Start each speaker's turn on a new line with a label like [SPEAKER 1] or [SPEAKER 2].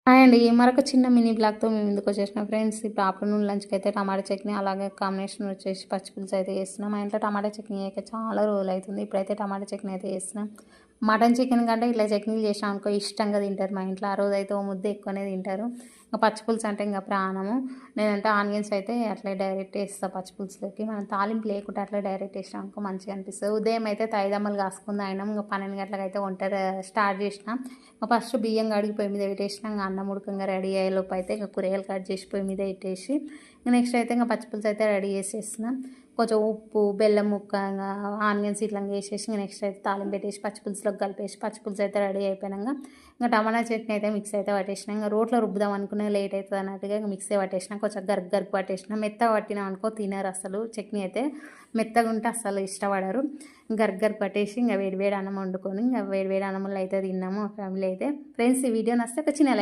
[SPEAKER 1] Hi అండి. మరొక చిన్న మినీ బ్లాగ్‌తో మీ ముందుకొచ్చేసినా ఫ్రెండ్స్. ఇప్పుడు ఆఫ్టర్‌నూన్ లంచ్‌కి అయితే టమాటా చట్నీ, అలాగే కాంబినేషన్ వచ్చేసి పచ్చి పులుసు అయితే చేస్తున్నాం. మా ఇంట్లో టమాటా చట్నీ అయ్యాక చాలా రోజులైతుంది. ఇప్పుడైతే టమాటా చట్నీ అయితే చేస్తున్నాం. మటన్, చికెన్ కంటే ఇట్లా చట్నీలు చేసినామనుకో ఇష్టంగా తింటారు మా ఇంట్లో. ఆ రోజైతే ఓ ముద్ద ఎక్కువనే తింటారు. ఇంక పచ్చి పులుసు అంటే ఇంక ప్రాణము. నేనంటే ఆనియన్స్ అయితే అట్లే డైరెక్ట్ ఏస్తా పచ్చి పులుసులోకి. మనం తాలింపు లేకుండా అట్లా డైరెక్ట్ ఏసినామనుకో మంచిగా అనిపిస్తది. ఉదయం అయితే తైదమ్మలు కాసుకుంది అయినాం. ఇంక 12 గంటలకైతే వంట స్టార్ట్ చేసినాం. ఫస్ట్ బియ్యం కడిగి పొయ్యి మీద పెట్టేసినా, ఇంక అన్నం ఉడకంగా రెడీ అయ్యేలోపు అయితే ఇంక కూరగాయలు కట్ చేసి పొయ్యి మీద పెట్టేసి, నెక్స్ట్ అయితే ఇంకా పచ్చిపులుసు అయితే రెడీ చేసేస్తున్నాం. కొంచెం ఉప్పు, బెల్లం ముక్క, ఆనియన్స్ ఇట్లా వేసేసి నెక్స్ట్ అయితే తాలింపు పెట్టేసి పచ్చిపులుసులోకి కలిపేసి పచ్చిపులుసు అయితే రెడీ అయిపోయినాక ఇంకా టమాటా చట్నీ అయితే మిక్స్ అయితే పట్టేసినా. ఇంకా రోట్లో రుబ్బుదాం అనుకునే లేట్ అవుతుంది అన్నట్టుగా ఇంకా మిక్సీ పట్టేసినా. కొంచెం గరుకు పట్టేసినా. మెత్తగా పట్టినాం అనుకో తినరు అసలు. చట్నీ అయితే మెత్తగా ఉంటే అసలు ఇష్టపడరు. గరుకు పట్టేసి ఇంకా వేడి వేడి అన్నం వండుకొని ఇంకా వేడి వేడి అన్నంలో అయితే తిన్నాము ఫ్యామిలీ అయితే. ఫ్రెండ్స్, ఈ వీడియో నచ్చితే ఒక చిన్న